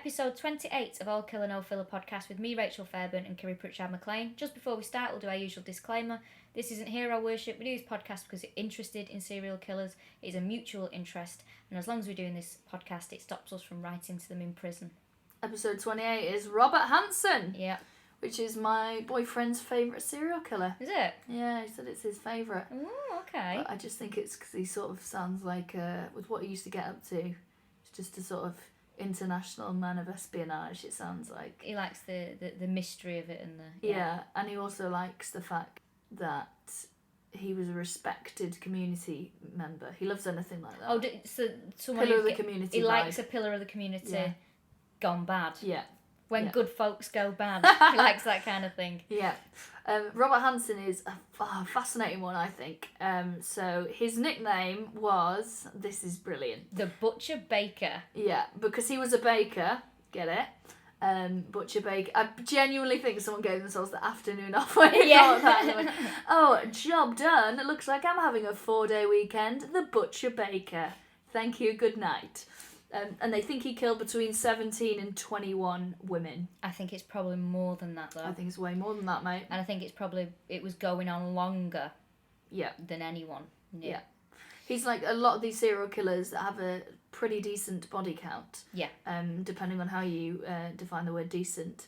episode 28 of All Killa No Filla podcast with me, Rachel Fairburn, and Kiri Pritchard McLean. Just before we start, we'll do our usual disclaimer. This isn't hero worship. We do this podcast because we're interested in serial killers. It is a mutual interest, and as long as we're doing this podcast, it stops us from writing to them in prison. Episode 28 is Robert Hansen. Yeah. Which is my boyfriend's favourite serial killer. Is it? Yeah, he said it's his favourite. Oh, okay. But I just think it's because he sort of sounds like, with what he used to get up to, it's just a sort of international man of espionage, it sounds like. He likes the mystery of it and the... Yeah, and he also likes the fact that he was a respected community member. He loves anything like that. Oh, so someone pillar of the community He vibe. likes a pillar of the community gone bad. Yeah. When good folks go bad. He likes that kind of thing. Yeah. Robert Hansen is a fascinating one, I think. So his nickname was, this is brilliant, The Butcher Baker. Yeah, because he was a baker, get it? Butcher Baker. I genuinely think someone gave themselves the afternoon off when he thought that. And they went, oh, job done. It looks like I'm having a 4-day weekend. The Butcher Baker. Thank you, good night. And they think he killed between 17 and 21 women. I think it's probably more than that, though. I think it's way more than that, mate. And I think it was going on longer than anyone knew. Yeah. He's like a lot of these serial killers that have a pretty decent body count. Yeah. Depending on how you define the word decent.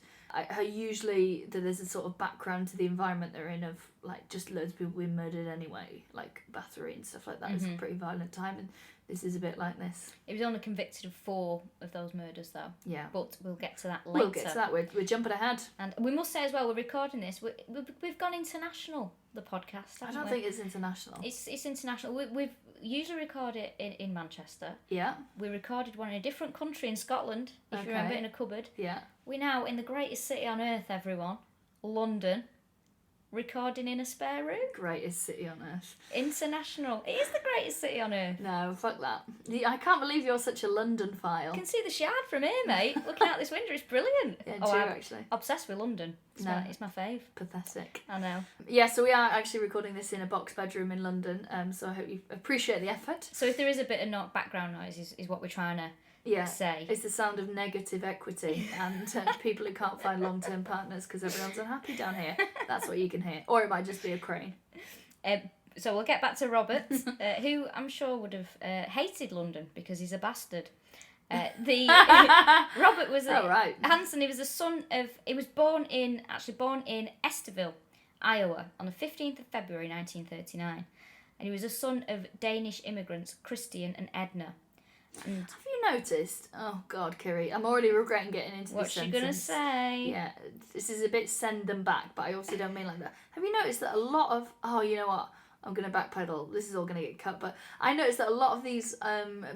Usually there's a sort of background to the environment they're in of like just loads of people being murdered anyway, like Bathory and stuff like that. It's a pretty violent time, and this is a bit like this. He was only convicted of 4 of those murders, though. Yeah. But we'll get to that later. We'll get to that. We're jumping ahead. And we must say as well, we're recording this. We've gone international, the podcast, I don't think it's international. It's international. We've usually record it in Manchester. Yeah. We recorded one in a different country in Scotland, if you remember, in a cupboard. Yeah. We're now in the greatest city on earth, everyone. London. Recording in a spare room. Greatest city on earth. International. It is the greatest city on earth. No, fuck that. I can't believe you're such a London file. You can see the Shard from here, mate. Looking out this window, it's brilliant. Yeah, true, I'm actually. obsessed with London. It's my fave. Pathetic. I know. Yeah, so we are actually recording this in a box bedroom in London, so I hope you appreciate the effort. So if there is a bit of background noise, is what we're trying to say. It's the sound of negative equity and people who can't find long-term partners because everyone's unhappy down here. That's what you can hear. Or it might just be a crane. So we'll get back to Robert, who I'm sure would have hated London because he's a bastard. Robert was Hansen. He was a son of. He was born in Esterville, Iowa, on the 15th of February 1939, and he was a son of Danish immigrants Christian and Edna. And have you noticed? Oh God, Kiri, I'm already regretting getting into this sentence. What's she gonna say? Yeah, this is a bit send them back, but I also don't mean like that. Have you noticed that a lot of? Oh, you know what? I'm gonna backpedal. This is all gonna get cut, but I noticed that a lot of these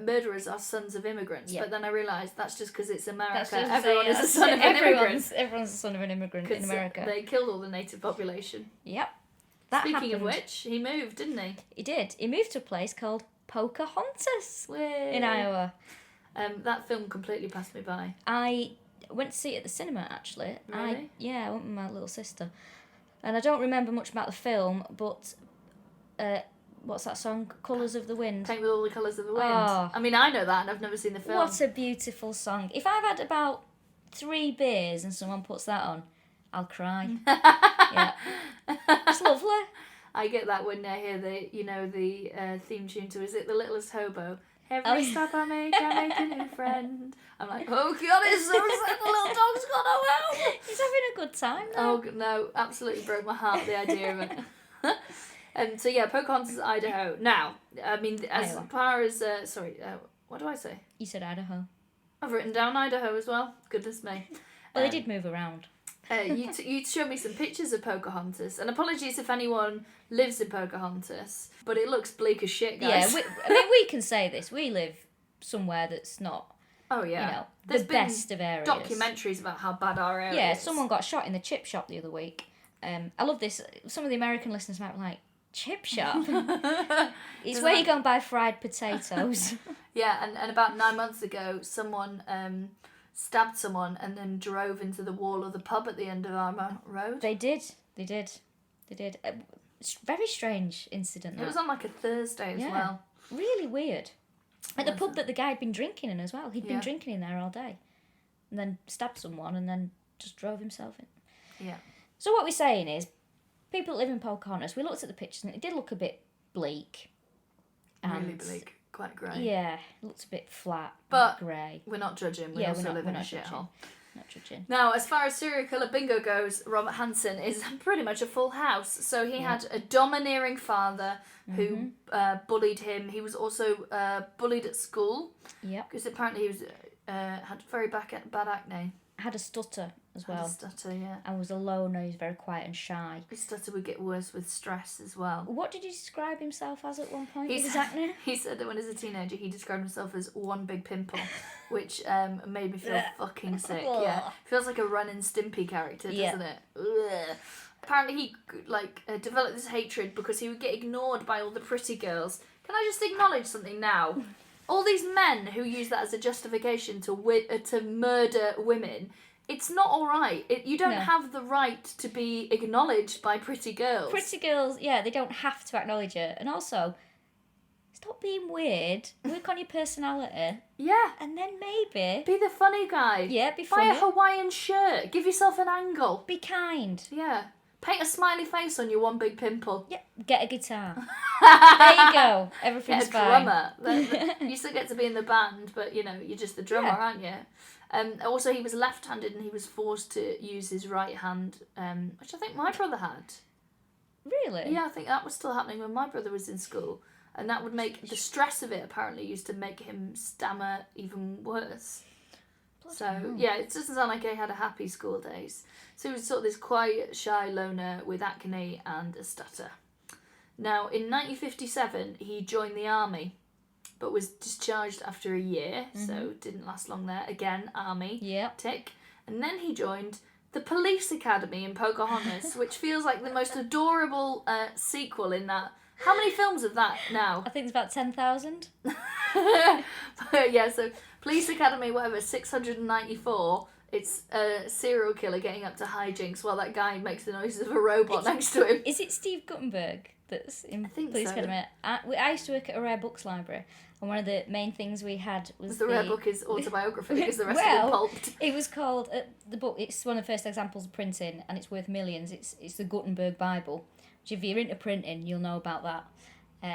murderers are sons of immigrants. But then I realised that's just because it's America. Everyone is a son of an immigrant. Everyone's a son of an immigrant in America. They killed all the native population. Yep. Speaking of which, he moved, didn't he? He did. He moved to a place called Pocahontas in Iowa. That film completely passed me by. I went to see it at the cinema, actually. Really? I went with my little sister. And I don't remember much about the film, but what's that song? Colours of the Wind. Paint with all the colours of the wind. Oh. I mean, I know that and I've never seen the film. What a beautiful song. If I've had about 3 beers and someone puts that on, I'll cry. Yeah. It's lovely. I get that when I hear the theme tune to, is it The Littlest Hobo? Every stop I make a new friend. I'm like, oh God, it's so sad, the little dog's gone away. He's having a good time though. Oh no, absolutely broke my heart, the idea of it. So yeah, Pocahontas, Idaho. Now, I mean, as far as, what do I say? You said Idaho. I've written down Idaho as well. Goodness me. Well, they did move around. You showed me some pictures of Pocahontas, and apologies if anyone lives in Pocahontas, but it looks bleak as shit, guys. Yeah, we can say this. We live somewhere that's not, There's the best of areas. Documentaries about how bad our area is. Yeah, someone got shot in the chip shop the other week. I love this. Some of the American listeners might be like, chip shop? It's where you go and buy fried potatoes. Yeah, and about 9 months ago, someone stabbed someone and then drove into the wall of the pub at the end of Armour Road. They did. Very strange incident. It was on like a Thursday as well. Really weird. At the pub that the guy had been drinking in as well. He'd been drinking in there all day. and then stabbed someone and then just drove himself in. Yeah. So what we're saying is, people that live in Pocahontas, we looked at the pictures and it did look a bit bleak. Really bleak. Quite grey. Yeah, it looks a bit flat, but grey. We're not judging. We also live in a shithole. Not judging. Now, as far as serial killer bingo goes, Robert Hansen is pretty much a full house. So he had a domineering father who bullied him. He was also bullied at school. Yeah. Because apparently he was had very bad acne. Had a stutter as well. Had a stutter, yeah. And was a loner. He was very quiet and shy. His stutter would get worse with stress as well. What did he describe himself as at one point? He His said, acne? He said that when he was a teenager, he described himself as one big pimple, which made me feel fucking sick. Yeah, feels like a Ren and Stimpy character, doesn't it? Ugh. Apparently, he developed this hatred because he would get ignored by all the pretty girls. Can I just acknowledge something now? All these men who use that as a justification to murder women. It's not all right. You don't have the right to be acknowledged by pretty girls. Pretty girls, yeah, they don't have to acknowledge it. And also, stop being weird. Work on your personality. Yeah. And then maybe... Be the funny guy. Yeah, be funny. Buy a Hawaiian shirt. Give yourself an angle. Be kind. Yeah. Paint a smiley face on your one big pimple. Yeah, get a guitar. There you go. Everything's fine. Get a drummer. You still get to be in the band, but, you're just the drummer, aren't you? Also, he was left-handed and he was forced to use his right hand, which I think my brother had. Really? Yeah, I think that was still happening when my brother was in school. And that would make... The stress of it, apparently, used to make him stammer even worse. So, yeah, it doesn't sound like he had a happy school days. So he was sort of this quiet, shy loner with acne and a stutter. Now, in 1957, he joined the army, but was discharged after a year, so didn't last long there. Again, army, tick. And then he joined the police academy in Pocahontas, which feels like the most adorable sequel in that. How many films of that now? I think it's about 10,000. Yeah, so Police Academy, whatever, 694. It's a serial killer getting up to hijinks while that guy makes the noises of a robot next to him. Is it Steve Guttenberg that's in Police so. Academy? I used to work at a rare books library, and one of the main things we had was the rare book is autobiography because the rest of it pulped. It was called the book. It's one of the first examples of printing, and it's worth millions. It's the Gutenberg Bible, which if you're into printing, you'll know about that.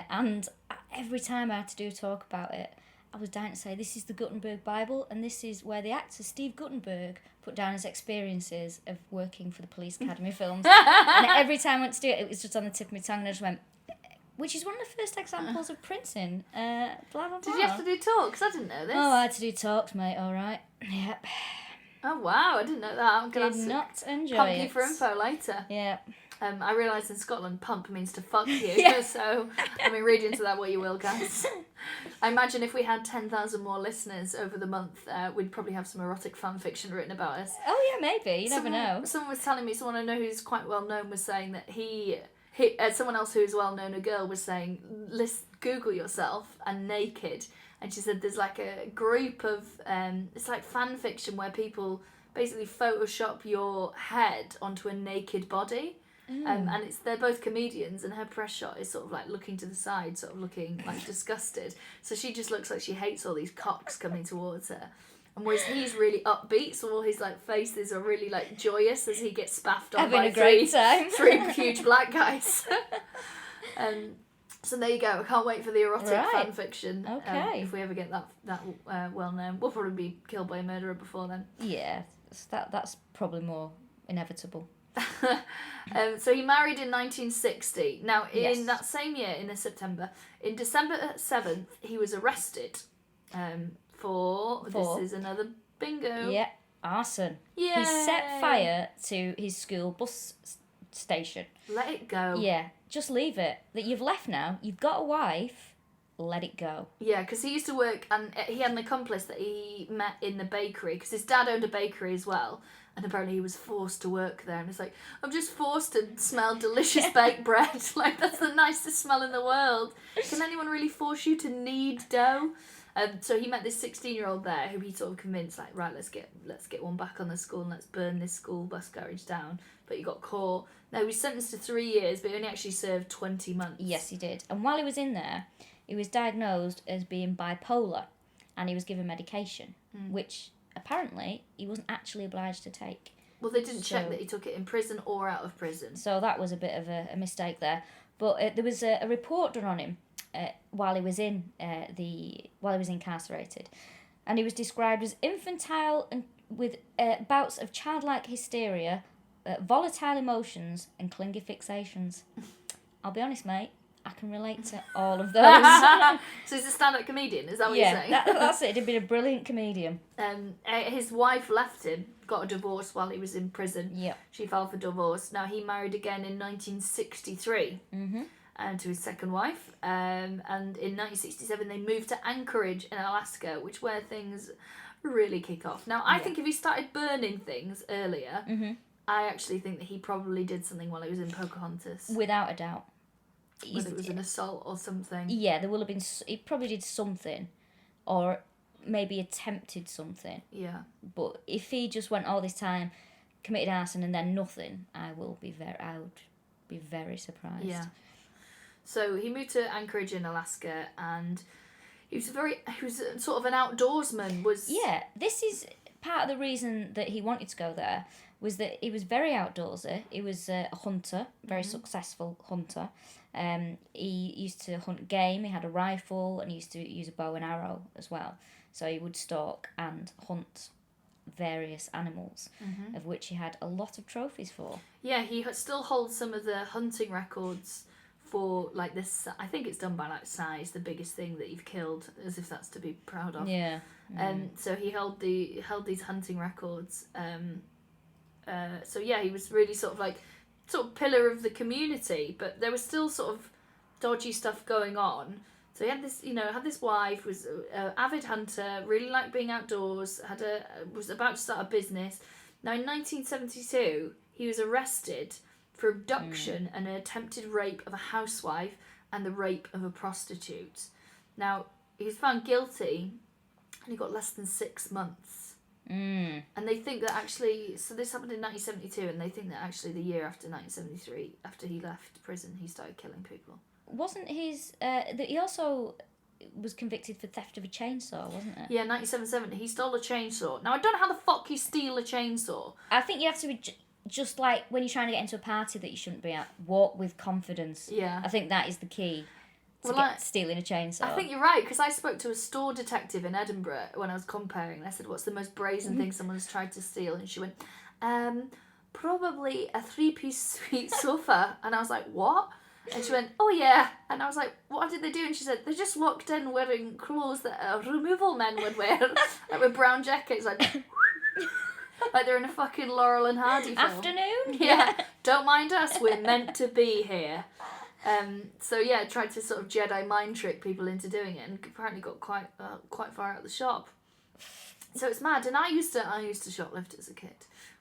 And every time I had to do a talk about it, I was dying to say, this is the Gutenberg Bible, and this is where the actor Steve Guttenberg put down his experiences of working for the Police Academy films. And every time I went to do it, it was just on the tip of my tongue, and I just went, which is one of the first examples of printing. Blah, blah, blah. Did you have to do talks? I didn't know this. Oh, I had to do talks, mate, alright. Yep. Oh, wow, I didn't know that. I'm going to not enjoy pump it. you for info later. Yeah. I realised in Scotland, pump means to fuck you. Yeah. So, read into that what you will, guys. I imagine if we had 10,000 more listeners over the month, we'd probably have some erotic fan fiction written about us. Oh, yeah, maybe. You never know. Someone was telling me, someone I know who's quite well known was saying that someone else who's well known, a girl, was saying, Google yourself and naked. And she said there's like a group of, it's like fan fiction where people basically Photoshop your head onto a naked body. And they're both comedians, and her press shot is sort of like looking to the side, sort of looking like disgusted. So she just looks like she hates all these cocks coming towards her. And whereas he's really upbeat, so all his like faces are really like joyous as he gets spaffed on by three huge black guys. So there you go. I can't wait for the erotic fan fiction. Okay. If we ever get that well known, we'll probably be killed by a murderer before then. Yeah, that's probably more inevitable. So he married in 1960. Now, in that same year, in September, in December 7th, he was arrested for this is another bingo. Yeah, arson. Yeah. He set fire to his school bus station. Let it go. Yeah, just leave it. That you've left now. You've got a wife. Let it go. Yeah, because he used to work, and he had an accomplice that he met in the bakery, because his dad owned a bakery as well. And apparently he was forced to work there. And it's like, I'm just forced to smell delicious baked bread. Like, that's the nicest smell in the world. Can anyone really force you to knead dough? So he met this 16-year-old there who he sort of convinced, like, right, let's get one back on the school and let's burn this school bus garage down. But he got caught. No, he was sentenced to 3 years, but he only actually served 20 months. Yes, he did. And while he was in there, he was diagnosed as being bipolar. And he was given medication, which apparently he wasn't actually obliged to take. Well, they didn't check that he took it in prison or out of prison. So that was a bit of a mistake there. But there was a report done on him while he was incarcerated, and he was described as infantile and with bouts of childlike hysteria, volatile emotions, and clingy fixations. I'll be honest, mate. I can relate to all of those. So he's a stand-up comedian, is that what you're saying? That's it. He'd been a brilliant comedian. His wife left him, got a divorce while he was in prison. Yeah. She filed for divorce. Now, he married again in 1963 to his second wife. And in 1967, they moved to Anchorage in Alaska, which where things really kick off. Now, I think if he started burning things earlier, I actually think that he probably did something while he was in Pocahontas. Without a doubt. Whether it was an assault or something. Yeah, there will have been... He probably did something. Or maybe attempted something. Yeah. But if he just went all this time, committed arson and then nothing, I would be very surprised. Yeah. So he moved to Anchorage in Alaska, and he was sort of an outdoorsman. Yeah, this is part of the reason that he wanted to go there, was that he was very outdoorsy. He was a hunter, very successful hunter. He used to hunt game, he had a rifle, and he used to use a bow and arrow as well. So he would stalk and hunt various animals, of which he had a lot of trophies for. Yeah, he still holds some of the hunting records for, like, this. I think it's done by, like, size, the biggest thing that you've killed, as if that's to be proud of. Yeah. So he held these hunting records. So yeah, he was really sort of pillar of the community, but there was still sort of dodgy stuff going on. So he had this wife, was an avid hunter, really liked being outdoors, was about to start a business. Now in 1972, he was arrested for abduction and an attempted rape of a housewife and the rape of a prostitute. Now, he was found guilty and he got less than 6 months. And they think that actually, so this happened in 1972, and they think that actually the year after 1973, after he left prison, he started killing people. Wasn't his... that he also was convicted for theft of a chainsaw, wasn't it? Yeah, 1977, he stole a chainsaw. Now, I don't know how the fuck you steal a chainsaw. I think you have to be... just like when you're trying to get into a party that you shouldn't be at, walk with confidence. Yeah. I think that is the key to stealing a chainsaw. I think you're right, because I spoke to a store detective in Edinburgh when I was comparing, and I said, what's the most brazen thing someone's tried to steal? And she went, probably a 3-piece suite sofa. And I was like, what? And she went, oh yeah. And I was like, what did they do? And she said, they just walked in wearing clothes that removal men would wear, like with brown jackets, like they're in a fucking Laurel and Hardy film. Afternoon? Yeah. Don't mind us, we're meant to be here. So yeah, tried to sort of Jedi mind trick people into doing it, and apparently got quite far out of the shop. So it's mad. And I used to shoplift as a kid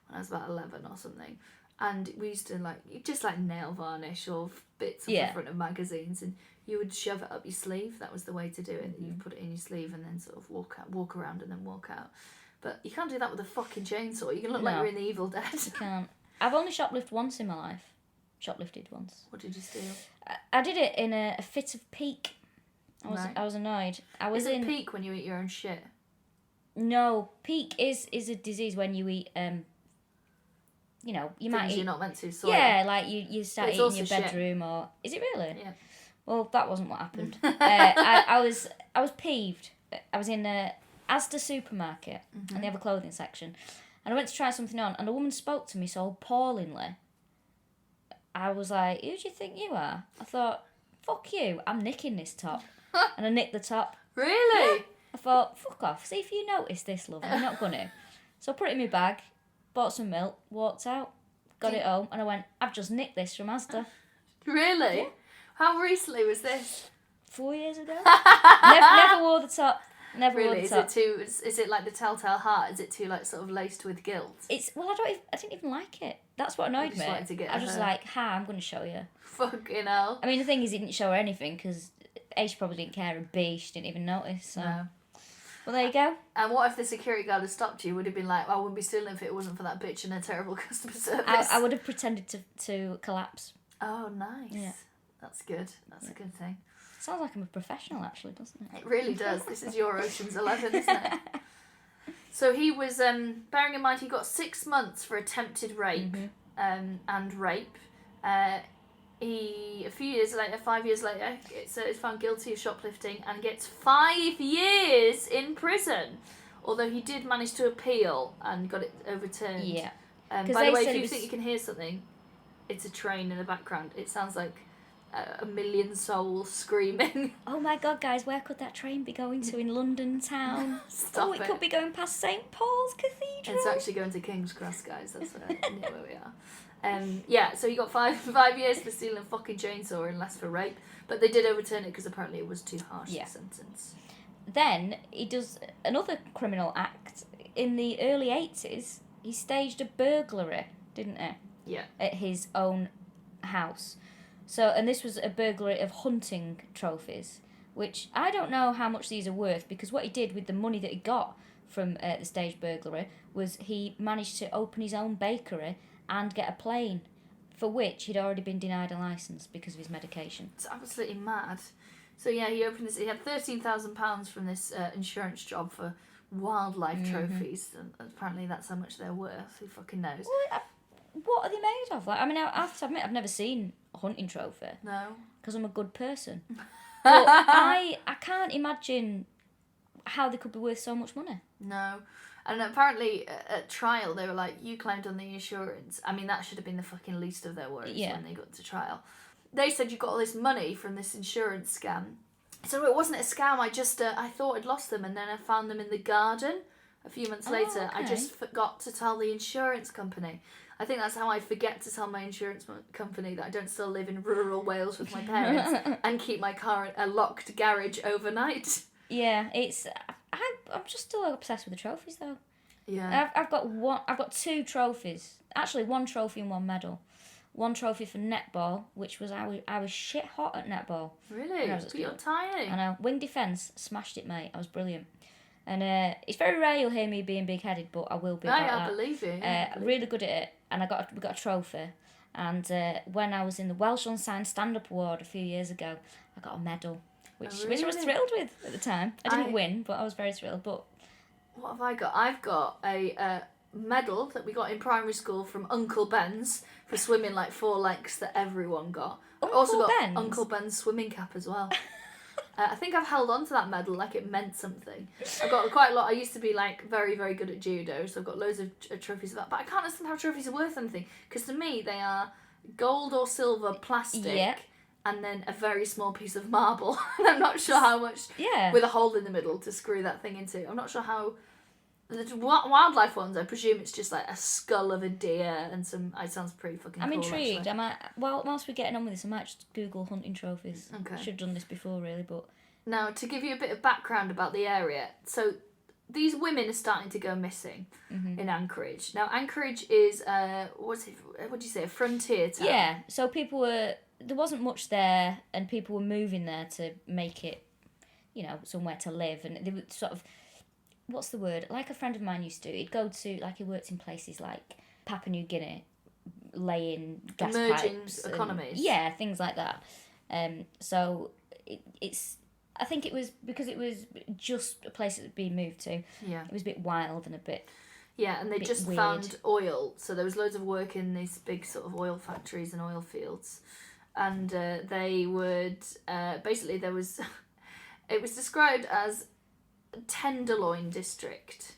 when I was about 11 or something, and we used to just nail varnish or bits off the front of magazines, and you would shove it up your sleeve. That was the way to do it. You put it in your sleeve and then sort of walk around and then walk out. But you can't do that with a fucking chainsaw. You can look like you're in The Evil Dead. You can't. I've only shoplifted once in my life. Shoplifted once. What did you steal? I did it in a fit of pique. I was annoyed. Is it pique when you eat your own shit? No, pique is a disease when you eat. You might eat. You're not meant to. Sorry. Yeah, like you start eating in your bedroom, shit. Or is it really? Yeah. Well, that wasn't what happened. I was peeved. I was in a Asda supermarket, and they have a clothing section, and I went to try something on, and a woman spoke to me so appallingly. I was like, who do you think you are? I thought, fuck you, I'm nicking this top. And I nicked the top. Really? Yeah. I thought, fuck off, see if you notice this, love. You're not going to. So I put it in my bag, bought some milk, walked out, got it home, and I went, I've just nicked this from Asda. Really? Yeah. How recently was this? 4 years ago. never wore the top. Never really? wore the top. Is it like the Telltale Heart? Is it too sort of laced with guilt? I didn't even like it. That's what annoyed me. I was just like, I'm going to show you. Fucking hell. I mean, the thing is, he didn't show her anything because A, she probably didn't care, and B, she didn't even notice. So. No. Well, there you go. And what if the security guard had stopped you? Would have been like, I wouldn't be stealing if it wasn't for that bitch and her terrible customer service. I would have pretended to collapse. Oh, nice. Yeah. That's good. That's a good thing. Sounds like I'm a professional, actually, doesn't it? It really does. This is your Ocean's 11, isn't it? So he was, bearing in mind he got 6 months for attempted rape and rape. He, 5 years later, is found guilty of shoplifting and gets 5 years in prison. Although he did manage to appeal and got it overturned. Yeah. By the way, if you think you can hear something, it's a train in the background. It sounds like a million souls screaming. Oh my god, guys, where could that train be going to in London town? Stop it. Could be going past St Paul's Cathedral. It's actually going to King's Cross, guys. That's near where we are. So he got 5 years for stealing a fucking chainsaw and less for rape. But they did overturn it because apparently it was too harsh a sentence. Then he does another criminal act. In the early 80s, he staged a burglary, didn't he? Yeah. At his own house. So, and this was a burglary of hunting trophies, which I don't know how much these are worth, because what he did with the money that he got from the stage burglary was he managed to open his own bakery and get a plane, for which he'd already been denied a licence because of his medication. It's absolutely mad. So yeah, he had £13,000 from this insurance job for wildlife trophies, and apparently that's how much they're worth. Who fucking knows? Well, what are they made of? Like, I mean, I have to admit, I've never seen a hunting trophy. No. Because I'm a good person. But I can't imagine how they could be worth so much money. No. And apparently at trial they were like, you claimed on the insurance. I mean, that should have been the fucking least of their worries when they got to trial. They said you got all this money from this insurance scam. So it wasn't a scam, I thought I'd lost them, and then I found them in the garden a few months later. Okay. I just forgot to tell the insurance company. I think that's how I forget to tell my insurance company that I don't still live in rural Wales with my parents and keep my car in a locked garage overnight. Yeah, I'm just still obsessed with the trophies though. Yeah. I've got 2 trophies. Actually, 1 trophy and 1 medal. 1 trophy for netball, which was I was shit hot at netball. Really? But you're tiny. I know. Wing defence, smashed it, mate. I was brilliant. And it's very rare you'll hear me being big-headed, but I will be about that. I believe you. Really good at it, and we got a trophy. And when I was in the Welsh Unsigned Stand-Up Award a few years ago, I got a medal, which I was thrilled with at the time. I didn't win, but I was very thrilled. But what have I got? I've got a medal that we got in primary school from Uncle Ben's for swimming like 4 lengths that everyone got. I've also got Uncle Ben's swimming cap as well. I think I've held on to that medal like it meant something. I've got quite a lot. I used to be like very, very good at judo, so I've got loads of trophies of that. But I can't understand how trophies are worth anything, because to me they are gold or silver plastic and then a very small piece of marble. And I'm not sure how much, with a hole in the middle to screw that thing into. I'm not sure how. The wildlife ones, I presume it's just like a skull of a deer and some. It sounds pretty fucking. I'm cool, intrigued. Actually. Whilst we're getting on with this, I might just Google hunting trophies. Okay. I should have done this before, really, but. Now, to give you a bit of background about the area, so these women are starting to go missing in Anchorage. Now, Anchorage is what do you say, a frontier town? Yeah. So there wasn't much there, and people were moving there to make it, somewhere to live, and they were sort of. What's the word? Like a friend of mine used to. He'd go to, like, he worked in places like Papua New Guinea, laying gas emerging pipes. Economies. Things like that. So it's. I think it was because it was just a place that had been moved to. Yeah. It was a bit wild and a bit. Yeah, and they just weird. Found oil, so there was loads of work in these big sort of oil factories and oil fields, and they would basically there was. It was described as Tenderloin district.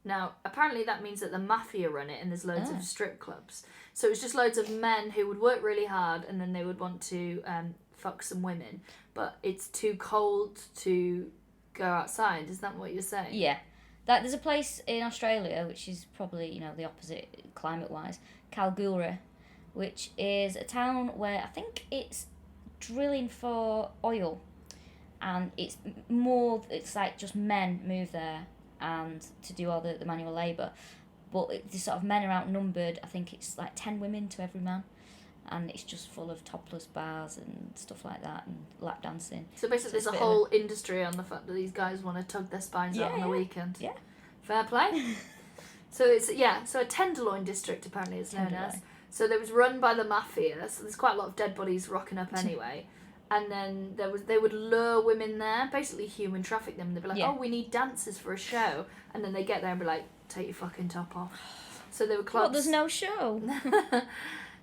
Now, apparently that means that the mafia run it and there's loads of strip clubs. So it was just loads of men who would work really hard and then they would want to fuck some women. But it's too cold to go outside. Is that what you're saying? Yeah. There's a place in Australia, which is probably, the opposite climate-wise, Kalgoorlie, which is a town where I think it's drilling for oil. And it's like just men move there and to do all the manual labour. But the sort of men are outnumbered. I think it's like 10 women to every man. And it's just full of topless bars and stuff like that and lap dancing. So basically there's a whole industry on the fact that these guys want to tug their spines out on the weekend. Yeah. Fair play. So it's, so a Tenderloin district apparently it's known as. So it was run by the mafia. So there's quite a lot of dead bodies rocking up anyway. And then they would lure women there, basically human traffic them. They'd be like, Yeah. oh, we need dancers for a show. And then they get there and be like, take your fucking top off. So there were clubs. What, there's no show?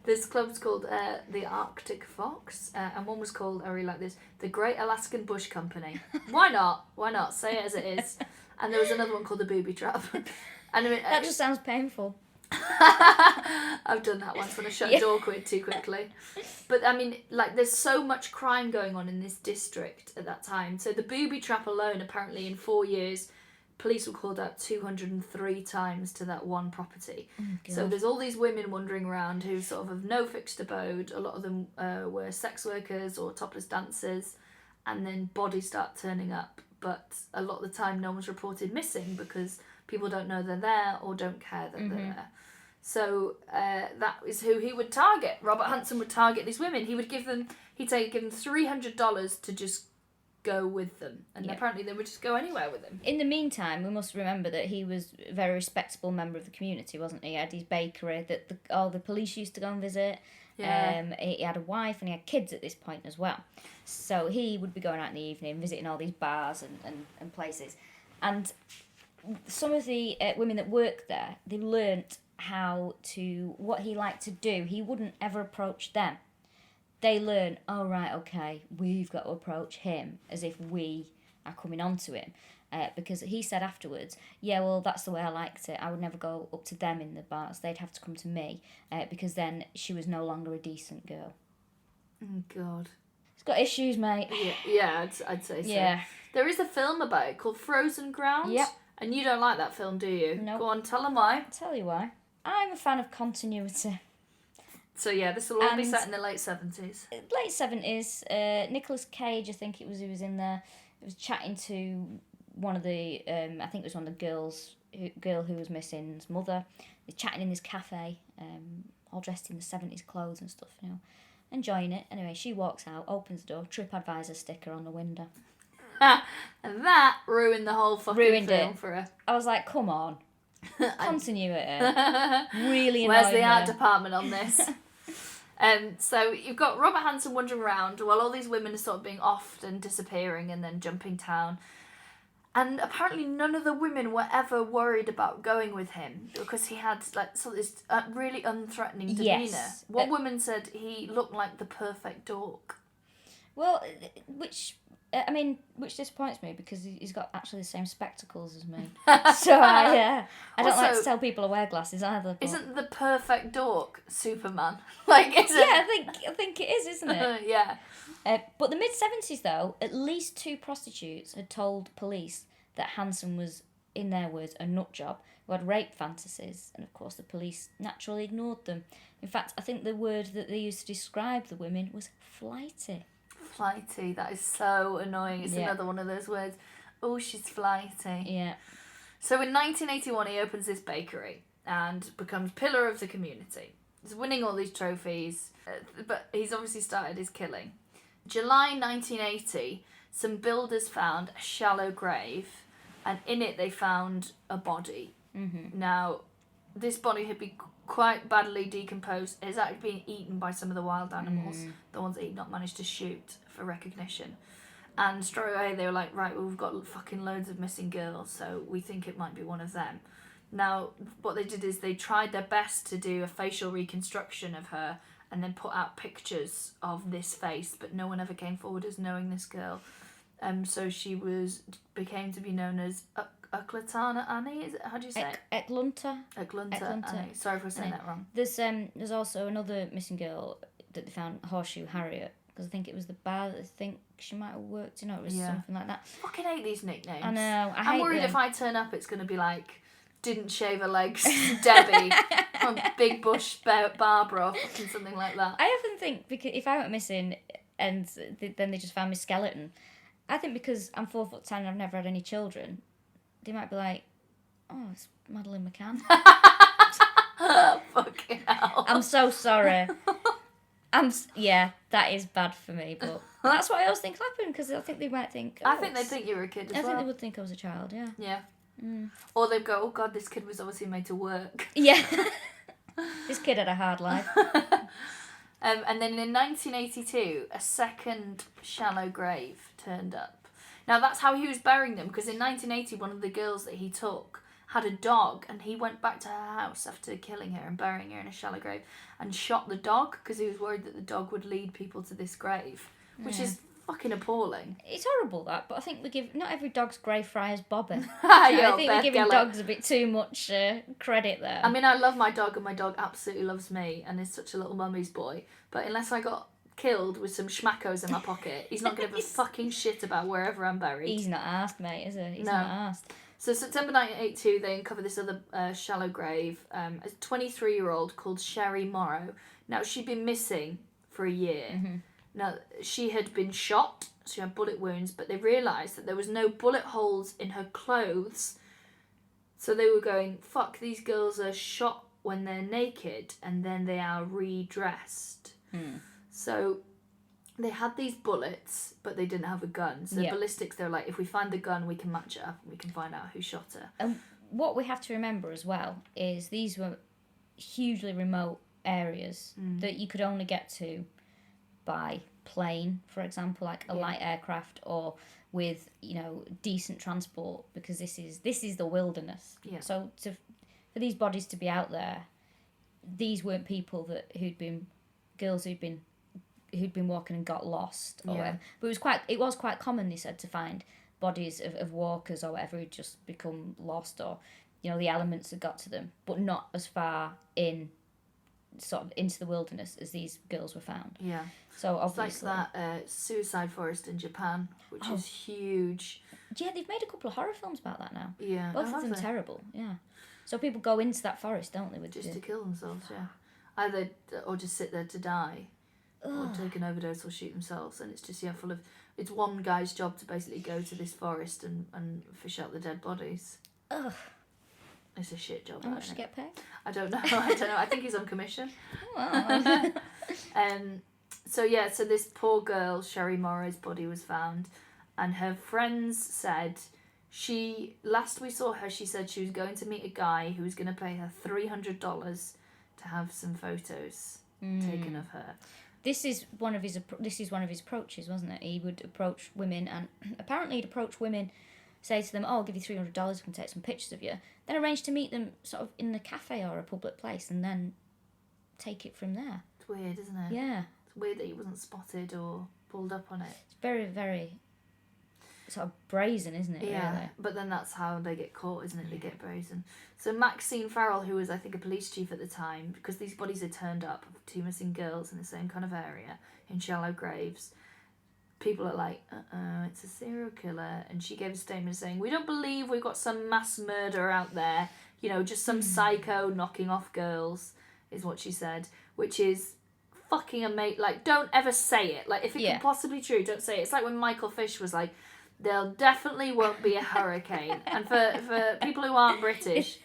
There's clubs called the Arctic Fox, and one was called, I really like this, the Great Alaskan Bush Company. Why not? Why not? Say it as it is. And there was another one called the Booby Trap. And I mean, That just sounds painful. I've done that once when I shut a door too quickly. But I mean, like, there's so much crime going on in this district at that time. So the Booby Trap alone, apparently in 4 years, police were called out 203 times to that one property. Oh, so there's all these women wandering around who sort of have no fixed abode. A lot of them were sex workers or topless dancers, and then bodies start turning up. But a lot of the time no one's reported missing because people don't know they're there or don't care that they're there. So that is who he would target. Robert Hansen would target these women. He'd give them $300 to just go with them, and apparently they would just go anywhere with him. In the meantime, we must remember that he was a very respectable member of the community, wasn't he? He had his bakery that all the police used to go and visit. Yeah. He had a wife and he had kids at this point as well. So he would be going out in the evening, visiting all these bars and places. And some of the women that worked there, they learnt what he liked to do. He wouldn't ever approach them. They learn, oh, right, okay, we've got to approach him as if we are coming on to him. Because he said afterwards, yeah, well, that's the way I liked it. I would never go up to them in the bars. They'd have to come to me because then she was no longer a decent girl. Oh, God. He's got issues, mate. Yeah, I'd say so. Yeah. There is a film about it called Frozen Ground. Yep. And you don't like that film, do you? No. Go on, tell them why. I'll tell you why. I'm a fan of continuity. So yeah, this will all be set in the late 70s. Late 70s. Nicolas Cage, I think who was in there. He was chatting to one of the, I think it was one of the girl who was missing's mother. They're chatting in this cafe, all dressed in the 70s clothes and stuff, enjoying it. Anyway, she walks out, opens the door, TripAdvisor sticker on the window. And that ruined the whole fucking film for her. I was like, come on. Continuity. Really annoying. Where's the art department on this? So you've got Robert Hansen wandering around while all these women are sort of being offed and disappearing and then jumping town. And apparently none of the women were ever worried about going with him because he had this really unthreatening demeanour. Yes. One woman said he looked like the perfect dork. Well, which disappoints me because he's got actually the same spectacles as me. So I don't like to tell people I wear glasses either. But... Isn't the perfect dork Superman? I think it is, isn't it? Yeah. But the mid-70s, though, at least 2 prostitutes had told police that Hansen was, in their words, a nut job who had rape fantasies, and of course the police naturally ignored them. In fact, I think the word that they used to describe the women was flighty. Flighty, that is so annoying. It's another one of those words. Oh, she's flighty. Yeah. So in 1981, he opens this bakery and becomes pillar of the community. He's winning all these trophies, but he's obviously started his killing. July 1980, some builders found a shallow grave, and in it they found a body. Mm-hmm. Now, this body had been quite badly decomposed. It's actually been eaten by some of the wild animals, the ones that he'd not managed to shoot for recognition. And straight away they were like, right, well, we've got fucking loads of missing girls, so we think it might be one of them. Now, what they did is they tried their best to do a facial reconstruction of her and then put out pictures of this face, but no one ever came forward as knowing this girl. So she became to be known as Uklatana Annie. Is it, how do you say it? Eklunta Annie. Sorry for saying that wrong. There's also another missing girl that they found, Horseshoe Harriet, because I think it was the bar that I think she might have worked in, or it was something like that. I fucking hate these nicknames. I know. I'm worried if I turn up, it's going to be like, didn't shave her legs, Debbie, or Big Bush Barbara, or fucking something like that. I often think, because if I went missing and then they just found my skeleton, I think because I'm 4'10" and I've never had any children, they might be like, oh, it's Madeleine McCann. Fucking hell. I'm so sorry. That is bad for me, but that's what I always think happened, because I think they might think... I think they'd think you were a kid as well. I think they would think I was a child, yeah. Yeah. Mm. Or they'd go, oh God, this kid was obviously made to work. Yeah. This kid had a hard life. And then in 1982, a second shallow grave turned up. Now that's how he was burying them, because in 1980, one of the girls that he took had a dog, and he went back to her house after killing her and burying her in a shallow grave and shot the dog because he was worried that the dog would lead people to this grave, which is fucking appalling. It's horrible, that, but I think we give not every dog's grave friar's bobbing. I think we're giving dogs a bit too much credit there. I mean, I love my dog, and my dog absolutely loves me and is such a little mummy's boy, but unless I got killed with some schmackos in my pocket, he's not going to give a fucking shit about wherever I'm buried. He's not asked, mate, is he? He's not asked. So September 1982, they uncover this other shallow grave. A 23-year-old called Sherry Morrow. Now, she'd been missing for a year. Mm-hmm. Now, she had been shot. She had bullet wounds, but they realised that there was no bullet holes in her clothes. So they were going, fuck, these girls are shot when they're naked and then they are redressed. So they had these bullets, but they didn't have a gun. So the ballistics, they were like, if we find the gun, we can match it up and we can find out who shot her. And what we have to remember as well is these were hugely remote areas that you could only get to by plane, for example, like a light aircraft, or with, you know, decent transport, because this is the wilderness. Yeah. So for these bodies to be out there, these weren't people girls who'd been walking and got lost or whatever. But it was quite common, they said, to find bodies of walkers or whatever who'd just become lost, or, you know, the elements had got to them, but not as far in sort of into the wilderness as these girls were found. Yeah. So obviously, it's like that suicide forest in Japan, which is huge. Yeah, they've made a couple of horror films about that now. Yeah. Both of them terrible. Yeah. So people go into that forest, don't they? Just to kill themselves, yeah. Either or just sit there to die, or take an overdose or shoot themselves, and it's just full of. It's one guy's job to basically go to this forest and fish out the dead bodies. Ugh. It's a shit job. How much to get paid? I don't know. I think he's on commission. Oh, So this poor girl, Sherry Morrow's body was found, and her friends said last we saw her, she said she was going to meet a guy who was going to pay her $300 to have some photos taken of her. This is one of his approaches, wasn't it? He would approach women, and apparently he'd approach women, say to them, "Oh, I'll give you $300, I can take some pictures of you." Then arrange to meet them sort of in a cafe or a public place, and then take it from there. It's weird, isn't it? Yeah. It's weird that he wasn't spotted or pulled up on it. It's very, very sort of brazen, isn't it? Yeah, really? But then that's how they get caught, isn't it? They get brazen. So Maxine Farrell, who was, I think, a police chief at the time, because these bodies had turned up of two missing girls in the same kind of area, in shallow graves, people are like, it's a serial killer. And she gave a statement saying, "We don't believe we've got some mass murderer out there, you know, just some psycho knocking off girls," is what she said, which is fucking amazing. Like, don't ever say it. Like, if it can possibly be true, don't say it. It's like when Michael Fish was like, "There definitely won't be a hurricane." And for people who aren't British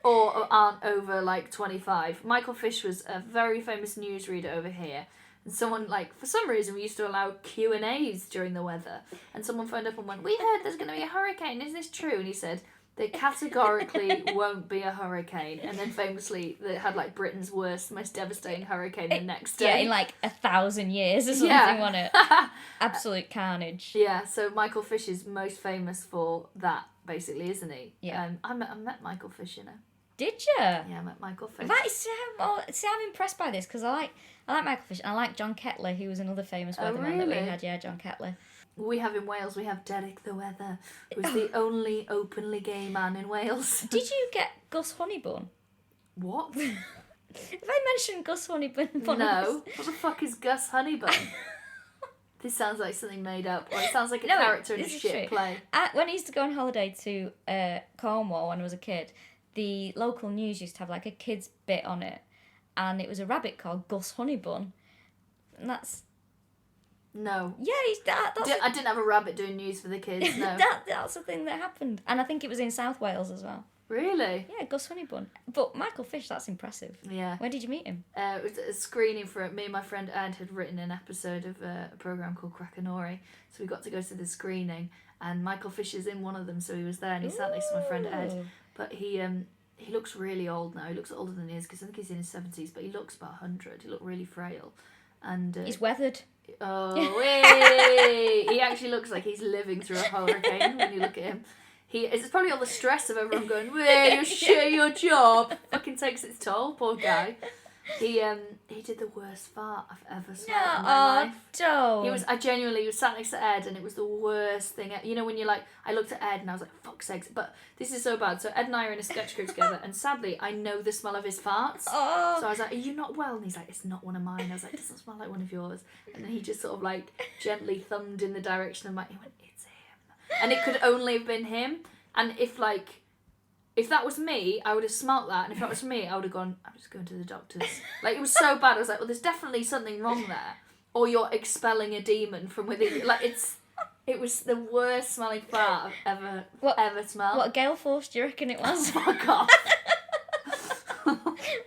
or aren't over, like, 25, Michael Fish was a very famous newsreader over here. And someone, like, for some reason, we used to allow Q&As during the weather. And someone phoned up and went, "We heard there's going to be a hurricane. Is this true?" And he said, "There categorically won't be a hurricane." And then famously, they had, like, Britain's worst, most devastating hurricane the next day. Yeah, in, like, 1,000 years or something, wasn't it? Absolute carnage. Yeah, so Michael Fish is most famous for that, basically, isn't he? Yeah. I met Michael Fish, you know. Did you? Yeah, I met Michael Fish. I'm impressed by this, because I like Michael Fish, and I like John Kettler, who was another famous weatherman that we had. Yeah, John Kettler. We have in Wales, we have Derek the Weather, who's the only openly gay man in Wales. Did you get Gus Honeybun? What? Have I mentioned Gus Honeybun? No. What the fuck is Gus Honeybun? This sounds like something made up, or it sounds like a character in a shit play. When I used to go on holiday to Cornwall when I was a kid, the local news used to have, like, a kid's bit on it, and it was a rabbit called Gus Honeybun, and that's... No. Yeah, I didn't have a rabbit doing news for the kids, no. That's the thing that happened, and I think it was in South Wales as well. Really? Yeah, Gus Honeybun. But Michael Fish, that's impressive. Yeah. Where did you meet him? It was a screening for it. Me and my friend Ed had written an episode of a programme called Krakenori, so we got to go to the screening, and Michael Fish is in one of them, so he was there, and he sat next to my friend Ed. But he he looks really old now. He looks older than he is because I think he's in his 70s, but he looks about 100. He looked really frail. And he's weathered. Oh, wait. He actually looks like he's living through a hurricane when you look at him. It's probably all the stress of everyone going, "Well, you're shit at your job." Fucking takes its toll, poor guy. He did the worst fart I've ever smelled in my life. Don't. He was sat next to Ed, and it was the worst thing. You know when you're like, I looked at Ed and I was like, fuck's sakes, but this is so bad. So Ed and I are in a sketch group together, and sadly I know the smell of his farts. Oh. So I was like, "Are you not well?" And he's like, "It's not one of mine." I was like, "It doesn't smell like one of yours." And then he just sort of like gently thumbed in the direction of he went, "It's him." And it could only have been him. And if that was me, I would have smelt that. And if that was me, I would have gone, "I'm just going to the doctors." Like, it was so bad. I was like, well, there's definitely something wrong there. Or you're expelling a demon from within you. Like, it was the worst smelling fart I've ever smelled. What gale force do you reckon it was? Fuck off.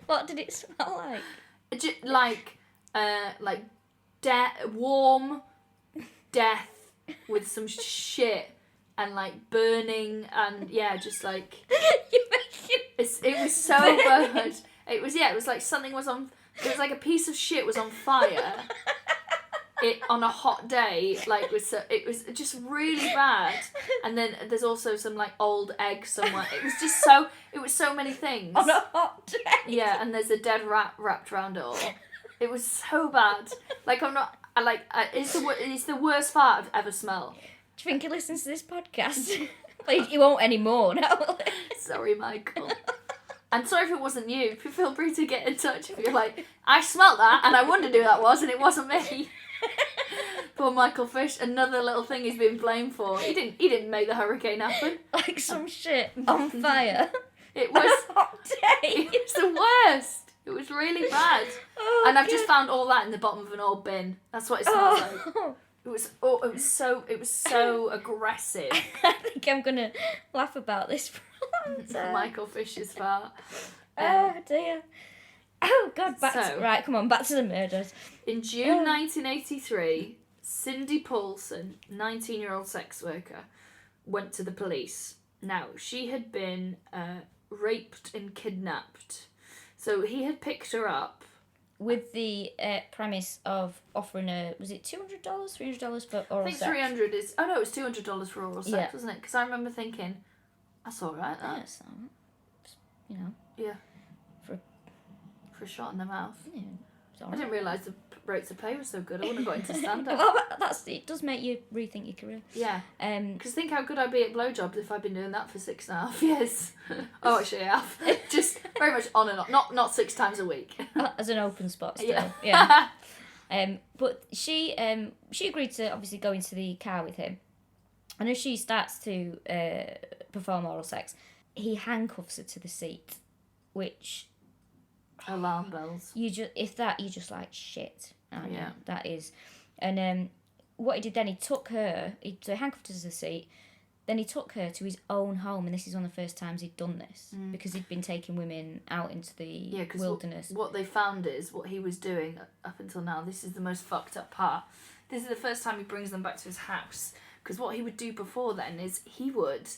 What did it smell like? Just, warm death with some shit. And burning and just like it was so bad. It was like something was on. It was like a piece of shit was on fire. It on a hot day, it was just really bad. And then there's also some old egg somewhere. It was so many things on a hot day. Yeah, and there's a dead rat wrapped around it all. It was so bad. It's the worst fart I've ever smelled. Do you think he listens to this podcast? Like, he won't anymore now. Sorry, Michael. And sorry if it wasn't you. Feel free to get in touch if you're like, "I smelt that and I wondered who that was and it wasn't me." Poor Michael Fish, another little thing he's been blamed for. He didn't make the hurricane happen. Like some shit on fire. It was on a hot day. It was the worst. It was really bad. Oh, and I've just found all that in the bottom of an old bin. That's what it smells like. It was so aggressive. I think I'm gonna laugh about this for a long time. Michael Fish's fart. Oh dear. Oh God, right, come on, back to the murders. In June 1983, Cindy Paulson, 19-year-old sex worker, went to the police. Now, she had been raped and kidnapped. So he had picked her up. With the premise of offering her, was it $200, $300 for oral sex? I think 300 is... Oh no, it was $200 for oral sex, yeah. wasn't it? Because I remember thinking, that's alright, that. Yeah, that's all right. You know. Yeah. For a shot in the mouth. Yeah, I didn't realise the rates of pay were so good. I wouldn't have got into stand-up. Well, it does make you rethink your career. Yeah. Because think how good I'd be at blowjobs if I'd been doing that for 6.5 years. Oh, actually I have. Just very much on and off. Not 6 times a week. As an open spot still. Yeah. But she agreed to obviously go into the car with him. And as she starts to perform oral sex, he handcuffs her to the seat, which... Alarm bells. You're just like, shit. Yeah. That is. And what he did then, he took her, so he handcuffed her to the seat, then he took her to his own home, and this is one of the first times he'd done this, because he'd been taking women out into the wilderness. What they found is, what he was doing up until now, this is the most fucked up part, this is the first time he brings them back to his house, because what he would do before then is he would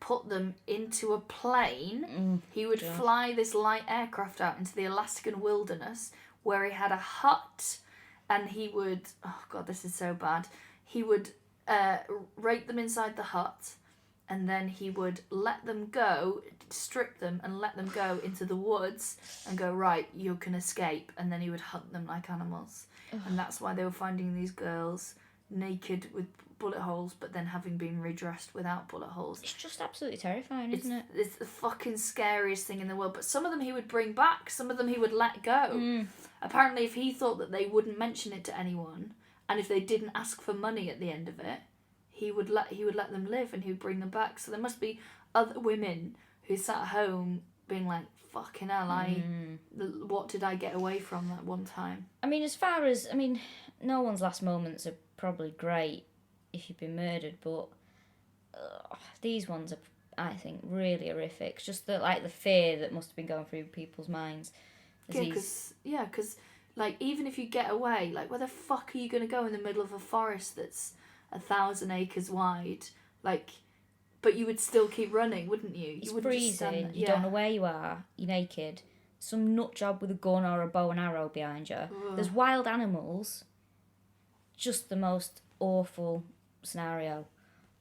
put them into a plane. He would fly this light aircraft out into the Alaskan wilderness where he had a hut, and he would, oh God, this is so bad, he would rape them inside the hut, and then he would let them go, strip them and let them go into the woods and go, right, you can escape, and then he would hunt them like animals. And that's why they were finding these girls naked with bullet holes, but then having been redressed without bullet holes. It's just absolutely terrifying, isn't it? It's the fucking scariest thing in the world. But some of them he would bring back, some of them he would let go. Apparently, if he thought that they wouldn't mention it to anyone, and if they didn't ask for money at the end of it, he would let them live, and he would bring them back. So there must be other women who sat at home being like, fucking hell, what did I get away from that one time? I mean, no one's last moments are probably great if you've been murdered, but these ones are, I think, really horrific. It's just the fear that must have been going through people's minds. Because even if you get away, where the fuck are you going to go in the middle of a forest that's 1,000 acres wide? but you would still keep running, wouldn't you? It's You wouldn't just stand freezing. there. You don't know where you are. You're naked. Some nut job with a gun or a bow and arrow behind you. Ugh. There's wild animals. Just the most awful scenario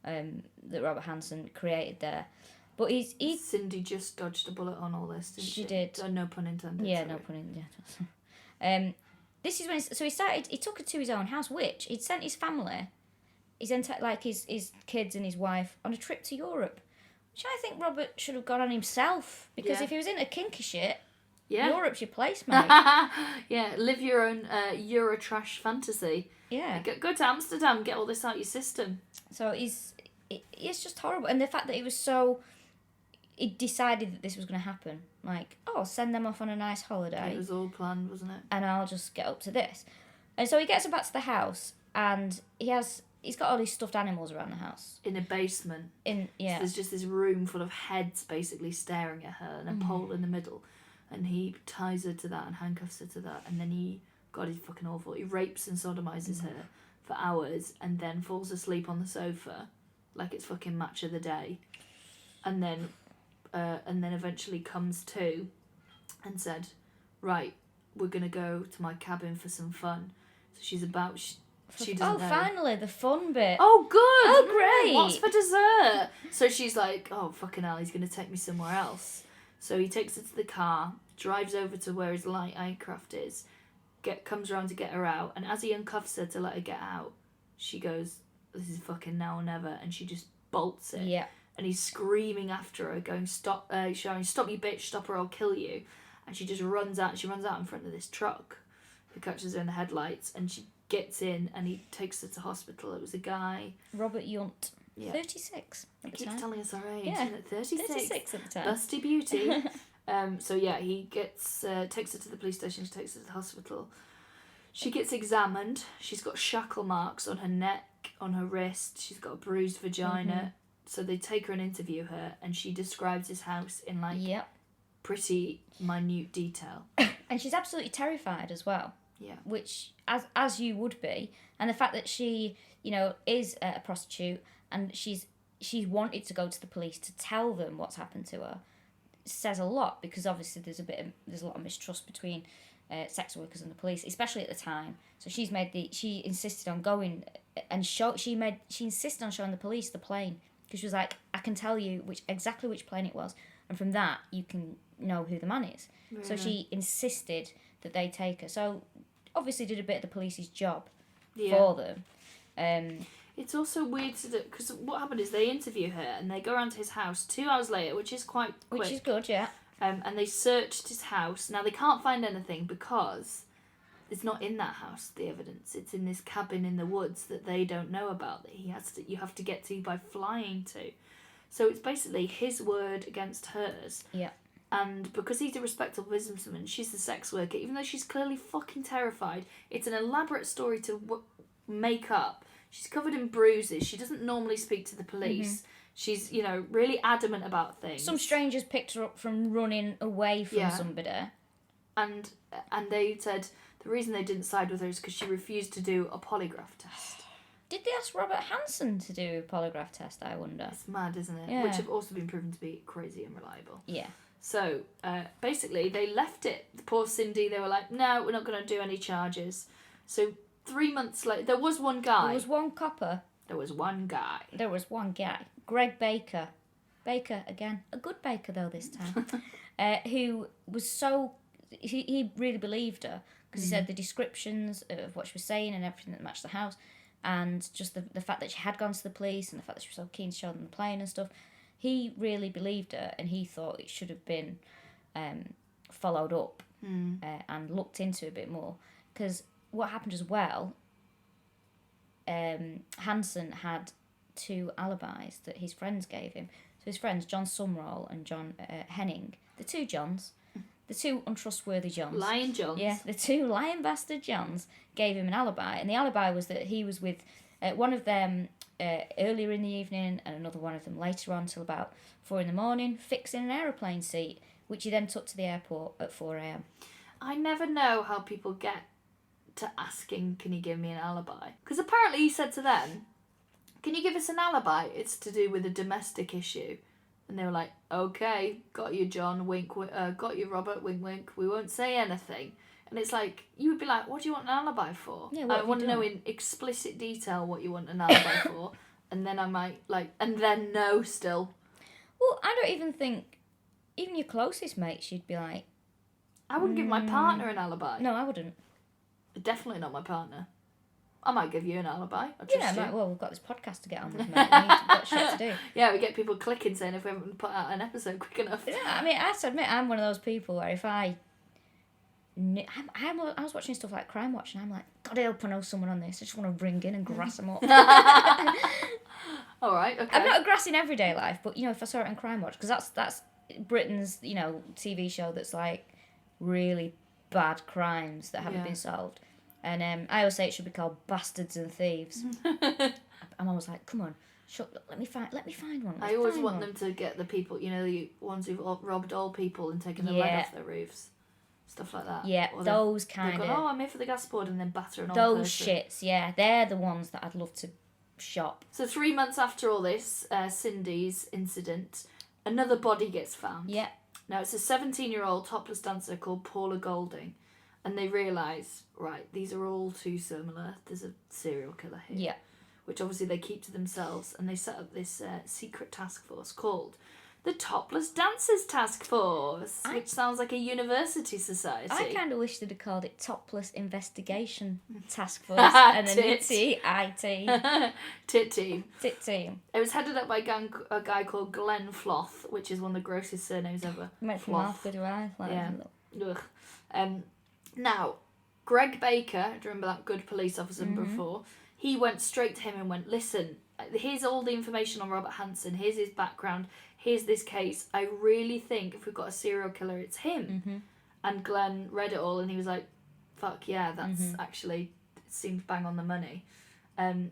that Robert Hansen created there. But Cindy just dodged a bullet on all this, didn't she? She did. No pun intended. Yeah, sorry. no pun intended. This is when he took her to his own house, which he'd sent his family, his kids and his wife on a trip to Europe, which I think Robert should have gone on himself, because if he was into kinky shit, Europe's your place, mate. Yeah, live your own Eurotrash fantasy. Yeah. Go to Amsterdam, get all this out your system. So it's just horrible, and the fact that he decided that this was going to happen. Like, send them off on a nice holiday. It was all planned, wasn't it? And I'll just get up to this. And so he gets her back to the house, and he's got all these stuffed animals around the house. In a basement. So there's just this room full of heads basically staring at her and a pole in the middle. And he ties her to that and handcuffs her to that. And then God, he's fucking awful. He rapes and sodomizes her for hours and then falls asleep on the sofa like it's fucking match of the day. And then eventually comes to and said, right, we're going to go to my cabin for some fun. So she's about... She doesn't know. Finally, the fun bit. Oh, good. Oh, great. What's for dessert? So she's like, oh, fucking hell, he's going to take me somewhere else. So he takes her to the car, drives over to where his light aircraft is, comes around to get her out, and as he uncuffs her to let her get out, she goes, this is fucking now or never, and she just bolts it. Yeah. And he's screaming after her, going, stop, shouting, stop you bitch, stop or I'll kill you. And she just runs out, in front of this truck, who catches her in the headlights, and she gets in, and he takes her to hospital. It was a guy... Robert Yunt. Yeah. 36 at the He keeps time. telling us our age, Yeah. isn't it? 36. 36 at the time. Busty beauty. So yeah, he takes her to the police station, she takes her to the hospital. She gets examined. She's got shackle marks on her neck, on her wrist. She's got a bruised vagina. So they take her and interview her, and she describes his house in pretty minute detail. And she's absolutely terrified as well. Yeah. Which, as you would be, and the fact that she, is a prostitute, and she's wanted to go to the police to tell them what's happened to her, says a lot, because obviously there's a lot of mistrust between sex workers and the police, especially at the time. So she insisted on going and she insisted on showing the police the plane, because she was like, I can tell you exactly which plane it was, and from that you can know who the man is. Really? So she insisted that they take her. So obviously did a bit of the police's job for them. It's also weird because what happened is they interview her and they go around to his house 2 hours later, which is quite quick. Which is good, yeah. And they searched his house. Now they can't find anything because it's not in that house, the evidence. It's in this cabin in the woods that they don't know about, that you have to get to by flying to. So it's basically his word against hers. Yeah. And because he's a respectable businessman, she's the sex worker, even though she's clearly fucking terrified. It's an elaborate story to make up. She's covered in bruises. She doesn't normally speak to the police. Mm-hmm. She's, really adamant about things. Some strangers picked her up from running away from somebody. And they said the reason they didn't side with her is because she refused to do a polygraph test. Did they ask Robert Hansen to do a polygraph test, I wonder? It's mad, isn't it? Yeah. Which have also been proven to be crazy and reliable. Yeah. So, basically, they left it. The poor Cindy, they were like, no, we're not going to do any charges. So, 3 months later, there was one guy. There was one copper. There was one guy. There was one guy. Greg Baker. Baker, again. A good baker, though, this time. Who was so... He really believed her. Because he said the descriptions of what she was saying and everything that matched the house. And just the fact that she had gone to the police and the fact that she was so keen to show them the plane and stuff. He really believed her, and he thought it should have been followed up and looked into a bit more. Because what happened as well, Hansen had 2 alibis that his friends gave him. So his friends, John Sumrall and John Henning, the 2 Johns, the 2 untrustworthy Johns. Lion Johns. Yeah, the 2 lion bastard Johns gave him an alibi. And the alibi was that he was with one of them earlier in the evening and another one of them later on till about 4 a.m, fixing an aeroplane seat, which he then took to the airport at 4 a.m. I never know how people get to asking, can you give me an alibi? Because apparently he said to them, can you give us an alibi? It's to do with a domestic issue. And they were like, okay, got you, John, wink, got you, Robert, wink, wink, we won't say anything. And it's like, you would be like, what do you want an alibi for? Yeah, I want to know in explicit detail what you want an alibi for. And then I might, and then no still. Well, I don't even think, even your closest mates, you'd be like... I wouldn't give my partner an alibi. No, I wouldn't. Definitely not my partner. I might give you an alibi. Well, we've got this podcast to get on with, mate. We've got shit to do. Yeah, we get people clicking saying if we haven't put out an episode quick enough. Yeah, I mean, I have to admit, I'm one of those people where if I was watching stuff like Crime Watch and I'm like, God help, I know someone on this. I just want to ring in and grass them up. All right, okay. I'm not grassing everyday life, but, if I saw it on Crime Watch, because that's Britain's, TV show that's like really bad crimes that haven't been solved. And I always say it should be called Bastards and Thieves. I'm always like, come on, let me find one. I always want them to get the people, the ones who've robbed old people and taken the lead off their roofs. Stuff like that. Yeah, or those kind of... They've gone, I'm here for the gas board, and then batter an old those person. shits, yeah. They're the ones that I'd love to shop. So 3 months after all this, Cindy's incident, another body gets found. Yeah. Now, it's a 17-year-old topless dancer called Paula Golding. And they realise, right, these are all too similar. There's a serial killer here. Yeah. Which obviously they keep to themselves. And they set up this secret task force called the Topless Dancers Task Force. Which sounds like a university society. I kind of wish they'd have called it Topless Investigation Task Force. And then T-I-T. Tit Team. Tit Team. It was headed up by a guy called Glenn Floth, which is one of the grossest surnames ever. Makes me laugh, good I? Yeah. Ugh. Now, Greg Baker, do you remember that good police officer before? He went straight to him and went, listen, here's all the information on Robert Hansen, here's his background, here's this case. I really think if we've got a serial killer, it's him. Mm-hmm. And Glenn read it all and he was like, fuck yeah, that's actually, it seems bang on the money.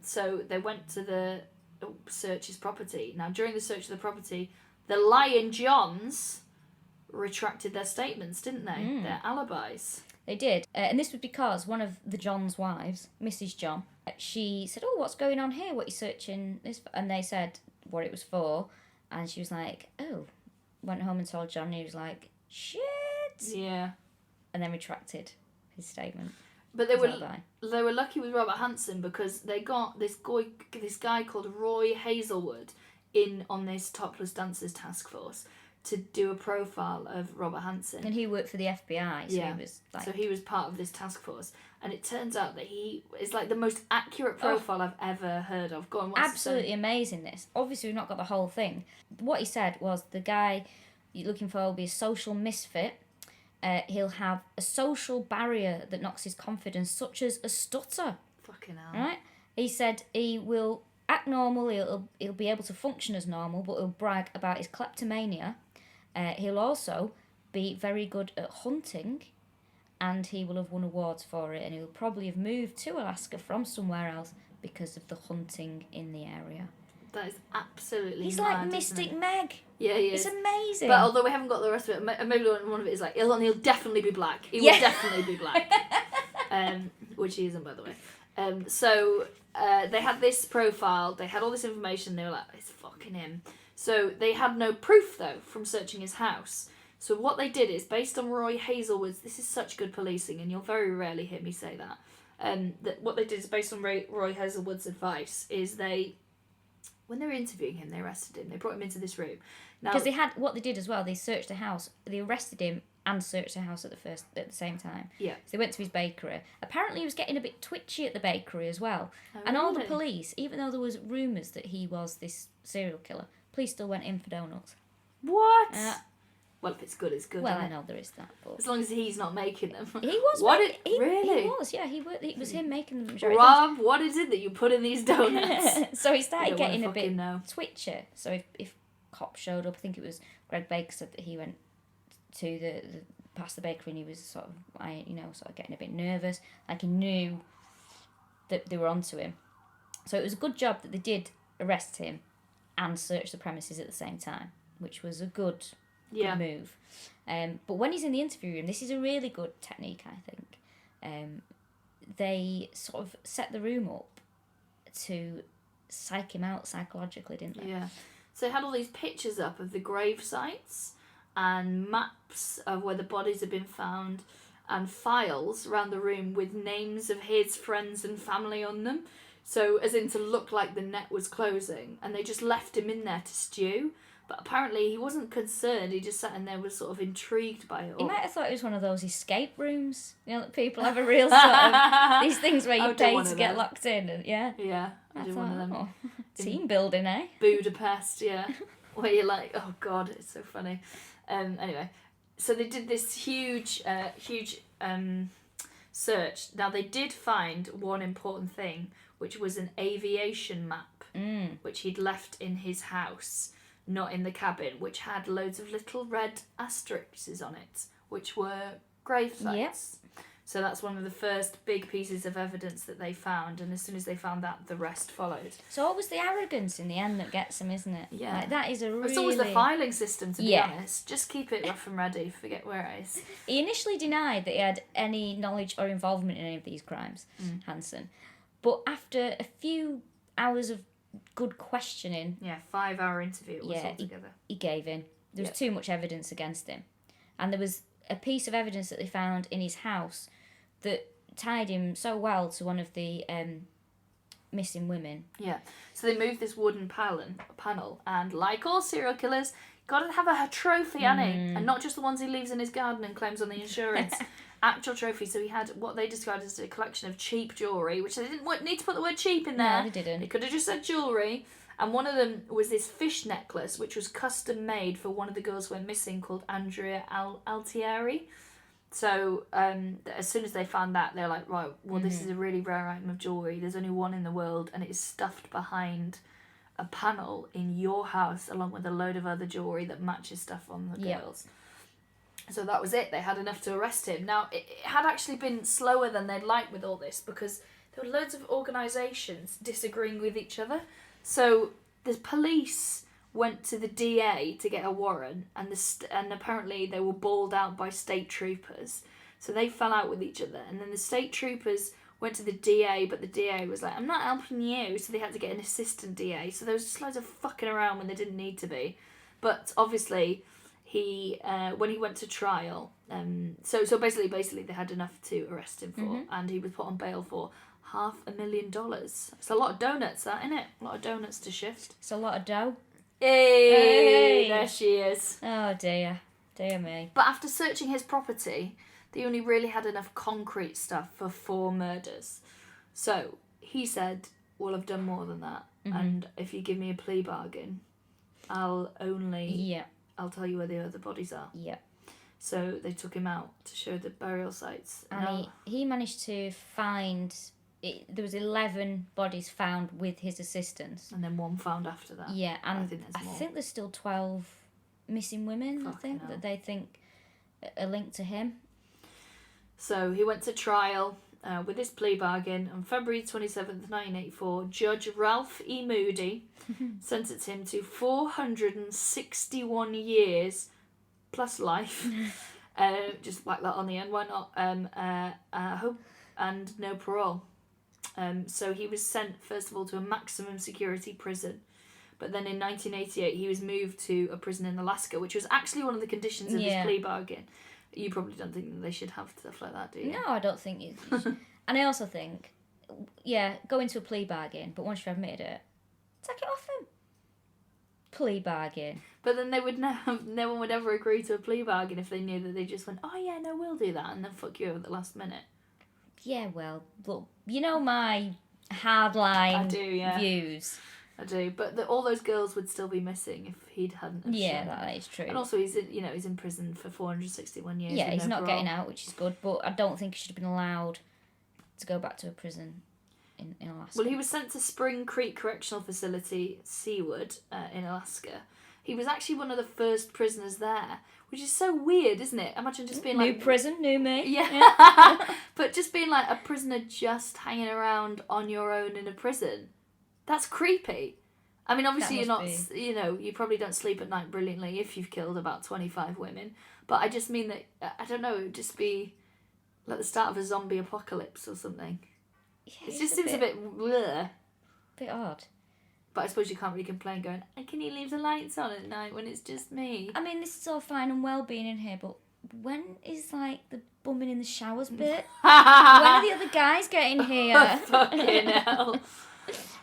So they went to search his property. Now, during the search of the property, the Lion Johns retracted their statements, didn't they? Their alibis. They did. And this was because one of the John's wives, Mrs. John, she said, oh, what's going on here? What are you searching this for? And they said what it was for. And she was like, oh. Went home and told John and he was like, shit. Yeah. And then retracted his statement. But they were lucky with Robert Hansen because they got this guy called Roy Hazelwood in on this Topless Dancers Task Force to do a profile of Robert Hansen. And he worked for the FBI, so he was part of this task force. And it turns out that he is like the most accurate profile I've ever heard of. Go on, what's absolutely amazing this. Obviously we've not got the whole thing. What he said was the guy you're looking for will be a social misfit. He'll have a social barrier that knocks his confidence, such as a stutter. Fucking hell. Right? He said he will act normal, he'll be able to function as normal, but he'll brag about his kleptomania. He'll also be very good at hunting, and he will have won awards for it, and he'll probably have moved to Alaska from somewhere else because of the hunting in the area. That is absolutely He's mad, like Mystic Meg. Yeah, he is. It's amazing. But although we haven't got the rest of it, maybe one of it is like, he'll definitely be black. He will definitely be black. Which he isn't, by the way. So they had this profile, they had all this information, they were like, it's fucking him. So they had no proof, though, from searching his house. So what they did is, based on Roy Hazelwood's, this is such good policing, and you'll very rarely hear me say that, what they did is, based on Roy Hazelwood's advice, is when they were interviewing him, they arrested him, they brought him into this room. Because what they did as well, they searched the house, they arrested him and searched the house at the same time. Yeah. So they went to his bakery. Apparently he was getting a bit twitchy at the bakery as well. Oh, and all the police, even though there was rumours that he was this serial killer, police still went in for donuts. What? Well, if it's good, it's good. Well, I know there is that, but as long as he's not making them. He was. Really? He was. Yeah, it was him making the majority. Rob, what is it that you put in these donuts? So he started getting a bit twitchy. So if cops showed up, I think it was Greg Baker said that he went to the past the bakery and he was sort of getting a bit nervous, like he knew that they were onto him. So it was a good job that they did arrest him and search the premises at the same time, which was a good move. But when he's in the interview room, this is a really good technique, I think. They sort of set the room up to psych him out psychologically, didn't they? Yeah. So they had all these pictures up of the grave sites and maps of where the bodies had been found and files around the room with names of his friends and family on them. So as in to look like the net was closing, and they just left him in there to stew. But apparently he wasn't concerned, he just sat in there, was sort of intrigued by it all. He might have thought it was one of those escape rooms. You know, that people have a real sort of... these things where you pay to get locked in. And, yeah. Yeah, I did one of them. Oh, team building, eh? Budapest, yeah. Where you're like, oh God, it's so funny. Anyway, so they did this huge search. Now, they did find one important thing, which was an aviation map, which he'd left in his house, not in the cabin, which had loads of little red asterisks on it, which were grave sites. Yep. So that's one of the first big pieces of evidence that they found, and as soon as they found that, the rest followed. So it was the arrogance in the end that gets them, isn't it? Yeah. Like, that is a really... It's always the filing system, to be honest. Just keep it rough and ready, forget where it is. He initially denied that he had any knowledge or involvement in any of these crimes, Hansen. But after a few hours of good questioning... Yeah, 5-hour interview it was altogether. He gave in. There was too much evidence against him. And there was a piece of evidence that they found in his house that tied him so well to one of the missing women. Yeah. So they moved this wooden panel, and like all serial killers, got to have a trophy, Annie, and not just the ones he leaves in his garden and claims on the insurance. Actual trophies. So he had what they described as a collection of cheap jewellery, which they didn't need to put the word cheap in there. No, they didn't. They could have just said jewellery. And one of them was this fish necklace, which was custom made for one of the girls who went missing, called Andrea Altieri. So as soon as they found that, they're like, right, well, this is a really rare item of jewellery. There's only one in the world, and it is stuffed behind a panel in your house, along with a load of other jewellery that matches stuff on the girls. So that was it. They had enough to arrest him. Now, it had actually been slower than they'd like with all this, because there were loads of organisations disagreeing with each other. So the police went to the DA to get a warrant, and apparently they were bawled out by state troopers. So they fell out with each other, and then the state troopers went to the DA, but the DA was like, I'm not helping you, so they had to get an assistant DA. So there was just loads of fucking around when they didn't need to be. But obviously, he when he went to trial, so basically they had enough to arrest him for, and he was put on bail for $500,000. It's a lot of donuts, that, isn't it? A lot of donuts to shift. It's a lot of dough. Hey, there she is. Oh dear me. But after searching his property, they only really had enough concrete stuff for 4 murders. So he said, well, I've done more than that, and if you give me a plea bargain, I'll tell you where the other bodies are. Yeah. So they took him out to show the burial sites. And he managed to find... there was 11 bodies found with his assistance. And then 1 found after that. Yeah, and I think there's still 12 missing women, that they think are linked to him. So he went to trial with his plea bargain on February 27th, 1984. Judge Ralph E. Moody sentenced him to 461 years plus life. Just whack that on the end, why not? And no parole. So he was sent, first of all, to a maximum security prison. But then in 1988, he was moved to a prison in Alaska, which was actually one of the conditions of his plea bargain. You probably don't think that they should have stuff like that, do you? No, I don't think you should. And I also think, go into a plea bargain, but once you've admitted it, take it off him. Plea bargain. But then they would no one would ever agree to a plea bargain if they knew that they just went, oh yeah, no, we'll do that, and then fuck you over at the last minute. Yeah, well, look, you know my hardline views. I do, but all those girls would still be missing if he hadn't. Yeah, that is true. And also, he's in prison for 461 years. Yeah, he's not getting out, which is good. But I don't think he should have been allowed to go back to a prison in Alaska. Well, he was sent to Spring Creek Correctional Facility, Seaward, in Alaska. He was actually one of the first prisoners there, which is so weird, isn't it? Imagine just being new prison, new me. Yeah. But just being like a prisoner just hanging around on your own in a prison. That's creepy. I mean, obviously you're not, you probably don't sleep at night brilliantly if you've killed about 25 women. But I just mean that, I don't know, it would just be like the start of a zombie apocalypse or something. Yeah, it just seems a bit bleh. Bit odd. But I suppose you can't really complain going, can you leave the lights on at night when it's just me? I mean, this is all fine and well being in here, but when is, like, the bumming in the showers bit? When are the other guys getting here? Fucking hell.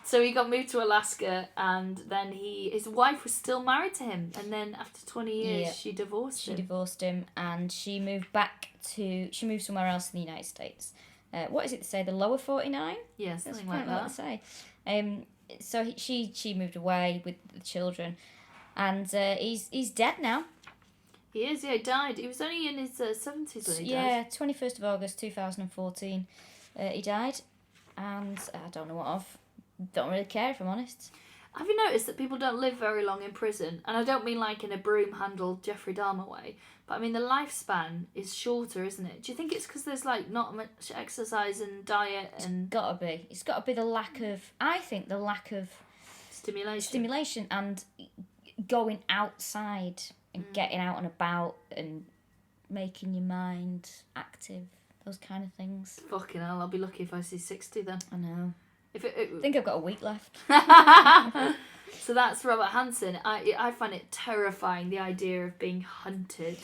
So he got moved to Alaska, and then his wife was still married to him, and then after 20 years, she divorced him. She divorced him, and she moved somewhere else in the United States. What is it to say? The lower 49? Yeah, something like that. What to say. So she moved away with the children, and he's dead now. He is, yeah, he died. He was only in his 70s when he died. Yeah, 21st of August 2014, he died, and I don't know what of. Don't really care, if I'm honest. Have you noticed that people don't live very long in prison? And I don't mean like in a broom-handled Jeffrey Dahmer way, but I mean the lifespan is shorter, isn't it? Do you think it's because there's like not much exercise and diet and... It's gotta be. It's gotta be the lack of stimulation and going outside and getting out and about and making your mind active. Those kind of things. Fucking hell, I'll be lucky if I see 60 then. I know. I think I've got a week left. So that's Robert Hansen. I find it terrifying, the idea of being hunted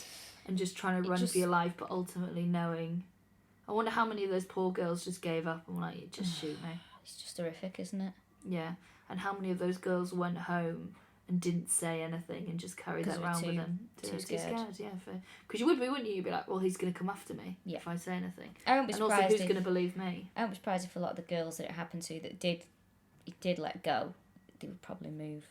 and just trying to run for your life, but ultimately knowing... I wonder how many of those poor girls just gave up and were like, just shoot me. It's just horrific, isn't it? Yeah. And how many of those girls went home and didn't say anything and just carried that around with them? Too scared. Yeah. Because you would be, wouldn't you? You'd be like, well, he's going to come after me if I say anything. I won't be surprised. And also, who's going to believe me? I won't be surprised if a lot of the girls that it happened to that did let go, they would probably move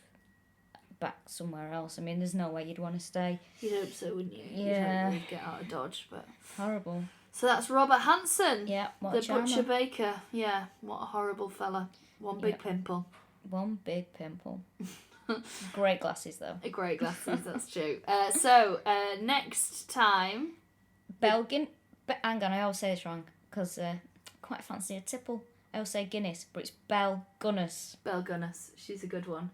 back somewhere else. I mean, there's no way you'd want to stay. You'd hope so, wouldn't you? Yeah. You'd hope you'd get out of Dodge, but... Horrible. So that's Robert Hansen. Yeah, the butcher baker. Yeah, what a horrible fella. One big pimple. One big pimple. Great glasses, though. Great glasses, that's true. So, next time... Belgian... Hang on, I always say this wrong, because I quite fancy a tipple. I always say Guinness, but it's Bell Gunness. Bell Gunness. She's a good one.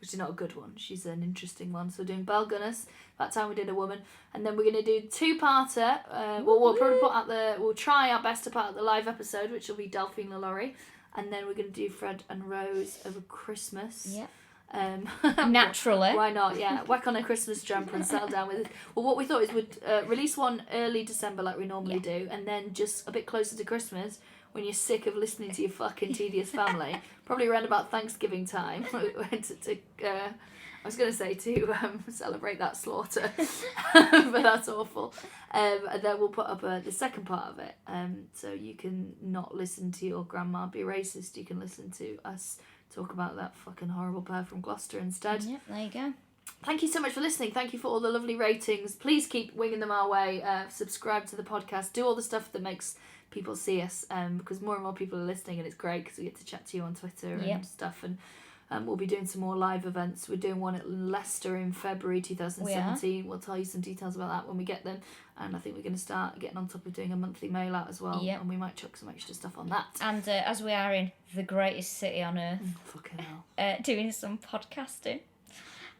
Which is not a good one. She's an interesting one. So we're doing Bell Gunness. That time we did a woman. And then we're going to do two-parter. We'll probably we'll try our best to put out the live episode, which will be Delphine LaLaurie. And then we're going to do Fred and Rose over Christmas. Yeah. Naturally. Why not? Yeah. Whack on a Christmas jumper and settle down with it. Well, what we thought is we'd release one early December like we normally do. And then just a bit closer to Christmas, when you're sick of listening to your fucking tedious family, probably around about Thanksgiving time, I was going to say to celebrate that slaughter, but that's awful. And then we'll put up the second part of it, so you can not listen to your grandma be racist, you can listen to us talk about that fucking horrible pair from Gloucester instead. Yep, there you go. Thank you so much for listening. Thank you for all the lovely ratings. Please keep winging them our way. Subscribe to the podcast. Do all the stuff that makes people see us, because more and more people are listening, and it's great because we get to chat to you on Twitter and stuff. And we'll be doing some more live events. We're doing one at Leicester in February 2017. We'll tell you some details about that when we get them. And I think we're going to start getting on top of doing a monthly mail out as well. Yep. And we might chuck some extra stuff on that. And as we are in the greatest city on earth, fucking hell, doing some podcasting,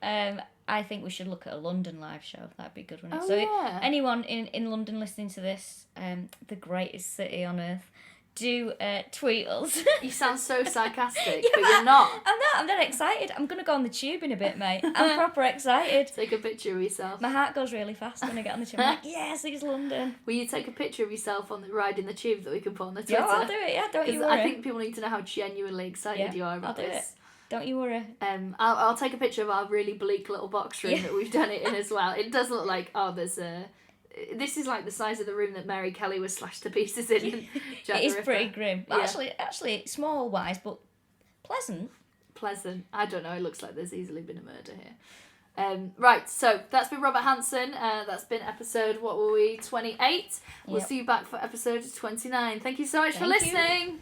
I think we should look at a London live show. That'd be good, wouldn't it? Anyone in London listening to this, the greatest city on earth, do tweet us. You sound so sarcastic, but you're not. I'm not excited. I'm going to go on the tube in a bit, mate. I'm proper excited. Take a picture of yourself. My heart goes really fast when I get on the tube. I'm like, yes, it's London. Will you take a picture of yourself on the ride in the tube that we can put on the Twitter? Yeah, I'll do it, don't you worry. I think people need to know how genuinely excited you are about this. I'll do it. Don't you worry. I'll take a picture of our really bleak little box room that we've done it in as well. It does look like, there's a... This is like the size of the room that Mary Kelly was slashed to pieces in. It is pretty grim. Well, actually, small wise, but pleasant. Pleasant. I don't know. It looks like there's easily been a murder here. Right, so that's been Robert Hansen. That's been episode, 28? We'll see you back for episode 29. Thank you so much for listening.